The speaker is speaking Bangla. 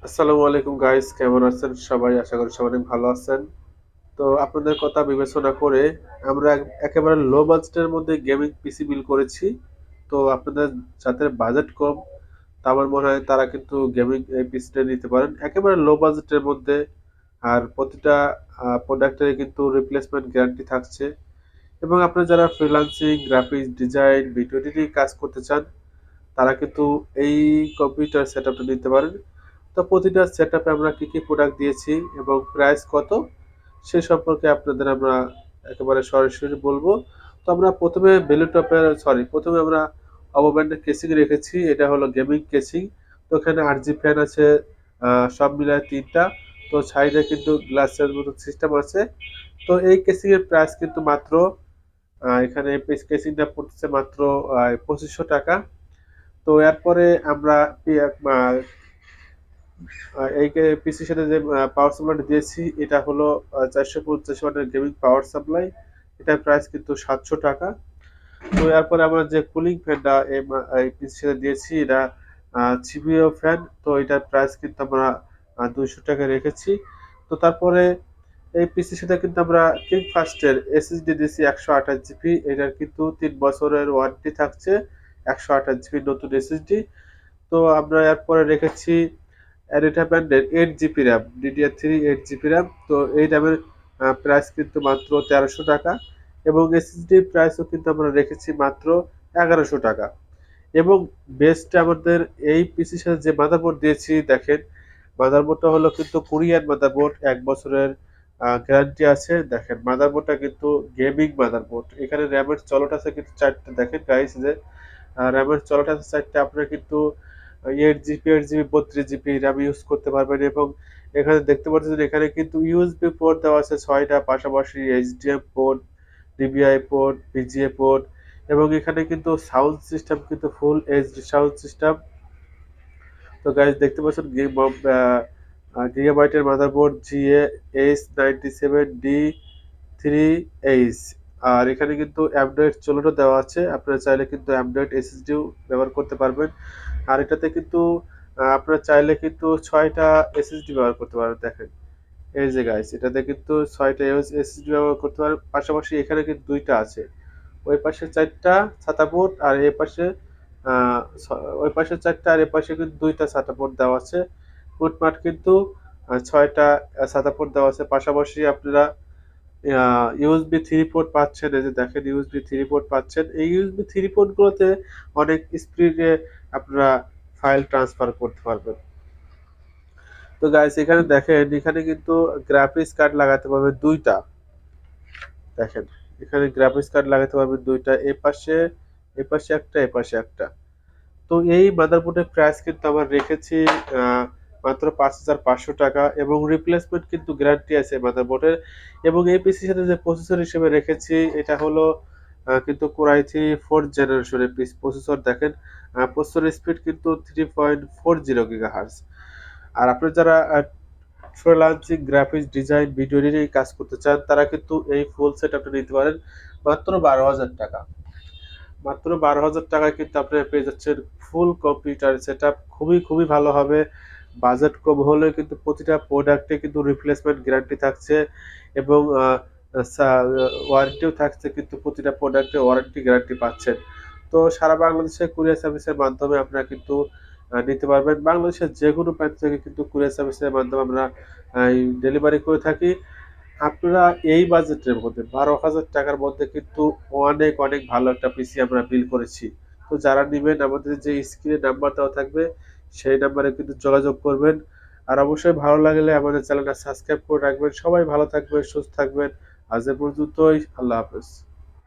আসসালামু আলাইকুম গাইস, কেমন আছেন সবাই? আশা করি সবাই অনেক ভালো আছেন। তো আপনাদের কথা বিবেচনা করে আমরা একেবারে লো বাজেটের মধ্যে গেমিং পিসি বিল করেছি। তো আপনাদের যাদের বাজেট কম, তা আমার মনে হয় তারা কিন্তু গেমিং এই পিসিটা নিতে পারেন একেবারে লো বাজেটের মধ্যে। আর প্রতিটা প্রোডাক্টের কিন্তু রিপ্লেসমেন্ট গ্যারান্টি থাকছে। এবং আপনারা যারা freelancing, graphics design, video editing কাজ করতে চান, তারা কিন্তু এই কম্পিউটার সেটআপটা নিতে পারেন। তো প্রতিটা সেটআপে আমরা কি কি প্রোডাক্ট দিয়েছি এবং প্রাইস কত সে সম্পর্কে আপনাদের আমরা একেবারে সরাসরি বলবো। তো আমরা প্রথমে আমরা অবো ব্র্যান্ডের কেসিং রেখেছি। এটা হলো গেমিং কেসিং। তো এখানে 8G ফ্যান আছে, সব মিলায় 3টা। তো সাইডে কিন্তু গ্লাসের মতো সিস্টেম আছে। তো এই কেসিং এর প্রাইস কিন্তু মাত্র এখানে কেসিংটা পড়তেছে মাত্র 2500 টাকা। তো এরপরে আমরা এই পিসির সাথে যে পাওয়ার সাপ্লাইটা দিয়েছি এটা হলো 450 ওয়াটের গেমিং পাওয়ার সাপ্লাই। এটার প্রাইস কিন্তু 700 টাকা। তো এরপরে আমরা যে কুলিং ফ্যানটা এই পিসির সাথে দিয়েছি এটা চিবিও ফ্যান। তো এটার প্রাইস কিন্তু আমরা 200 টাকা রেখেছি। তো তারপরে এই পিসির সাথে কিন্তু আমরা কিং ফাস্টের এসএসডি দিয়েছি 128 জিবি। এটার কিন্তু 3 বছরের ওয়ারেন্টি থাকছে। 128 জিবি নতুন এসএসডি। তো আমরা এরপরে রেখেছি এটা ব্র্যান্ডের 8 GB RAM, DDR3 8 GB RAM. তো এই র্যামের প্রাইস কিন্তু মাত্র 1300 টাকা। এবং এসএসডির প্রাইসও কিন্তু আমরা রেখেছি মাত্র 1100 টাকা। এবং বেস্ট আমাদের এই পিসির সাথে যে মাদারবোর্ড দিয়েছি দেখেন, মাদারবোর্ডটা হলো কিন্তু কোরিয়ান মাদারবোর্ড, 1 বছরের গ্যারান্টি আছে। দেখেন মাদারবোর্ডটা কিন্তু গেমিং মাদারবোর্ড। এখানে র্যামের চলট আছে কিন্তু 4টে। দেখেন গাইস যে র্যামের চলট আছে 4টে। আপনারা কিন্তু 8 জিবি 32 জিবি র্যাম ইউজ করতে পারবেন। এবং এখানে দেখতে পাচ্ছেন এখানে কিন্তু ইউএসবি পোর্ট দেওয়া আছে 6টা, পাশাপাশি HDM port, DBI port, VGA port. এবং এখানে কিন্তু সাউন্ড সিস্টেম কিন্তু ফুল এইচডি সাউন্ড সিস্টেম। তো গাইজ দেখতে পাচ্ছেন গিগাবাইটের মাদারবোর্ড GA H97D3H। আর এখানে কিন্তু অ্যান্ড্রয়েড 16টা দেওয়া আছে। আপনারা চাইলে কিন্তু অ্যান্ড্রয়েড এসএসডিও ব্যবহার করতে পারবেন। আর এটাতে কিন্তু আপনারা চাইলে কিন্তু 6টা এসএসডি ব্যবহার করতে পারবেন। দেখেন এই যে গাইস, এটাতে কিন্তু 6টা এসএসডি ব্যবহার করতে পারবেন। পাশাপাশি এখানে কিন্তু 2টা আছে। ওই পাশে 4টা ছাতা পোর্ট আর এই পাশে ওই পাশে 4টা আর এই পাশে কিন্তু 2টা ছাতা পোর্ট দেওয়া আছে। মোটমাট কিন্তু 6টা ছাতা পোর্ট দেওয়া আছে। পাশাপাশি আপনারা ইউএসবি 3 পোর্ট পাচ্ছেন। এই যে দেখেন ইউএসবি 3 পোর্ট পাচ্ছেন। এই ইউএসবি 3 পোর্ট গুলোতে অনেক স্পিডে আপনারা ফাইল ট্রান্সফার করতে পারবেন। তো গাইস এখানে দেখেন এখানে কিন্তু গ্রাফিক্স কার্ড লাগাতে পারবেন 2টা। দেখেন এখানে গ্রাফিক্স কার্ড লাগাতে পারবেন 2টা, এপাশে একটা এপাশে একটা। তো এই মাদারবোর্ডের প্রাইস কিন্তু আমরা রেখেছি মাত্র 5500 টাকা। এবং রিপ্লেসমেন্ট কিন্তু গ্যারান্টি আছে মাদারবোর্ডের। এবং এই পিসির সাথে যে প্রসেসর হিসেবে রেখেছি এটা হলো কিন্তু কোর i3 4th জেনারেশনের প্রসেসর। দেখেন প্রসেসর স্পিড কিন্তু 3.40 GHz। আর আপনারা যারা freelancing, graphics design, video editing কাজ করতে চান তারা কিন্তু এই ফুল সেটআপটা নিতে পারেন মাত্র 12,000 টাকা। মাত্র 12,000 টাকায় কিন্তু আপনারা পেয়ে যাচ্ছেন ফুল কম্পিউটার সেটআপ। খুবই খুবই ভালো হবে। বাজেট কম হলে কিন্তু প্রতিটা প্রোডাক্টে কিন্তু রিপ্লেসমেন্ট গ্যারান্টি থাকছে। এবং ওয়ারেন্টিও থাকছে, কিন্তু প্রতিটা প্রোডাক্টে ওয়ারেন্টি গ্যারান্টি পাচ্ছেন। তো সারা বাংলাদেশে কুরিয়ার সার্ভিসের মাধ্যমে আপনারা কিন্তু নিতে পারবেন। বাংলাদেশের যে কোনো প্রান্ত থেকে কিন্তু কুরিয়ার সার্ভিসের মাধ্যমে আমরা ডেলিভারি করে থাকি। আপনারা এই বাজেটের মধ্যে 12,000 টাকার মধ্যে কিন্তু অনেক অনেক ভালো একটা পিসি আমরা বিল করেছি। তো যারা নেবেন আমাদের যে স্ক্রিনে নাম্বার দেওয়া থাকবে সেই নাম্বারে কিন্তু যোগাযোগ করবেন। আর অবশ্যই ভালো লাগলে আমাদের চ্যানেলটা সাবস্ক্রাইব করে রাখবেন। সবাই ভালো থাকবেন, সুস্থ থাকবেন। আজ এ পর্যন্তই। আল্লাহ হাফেজ।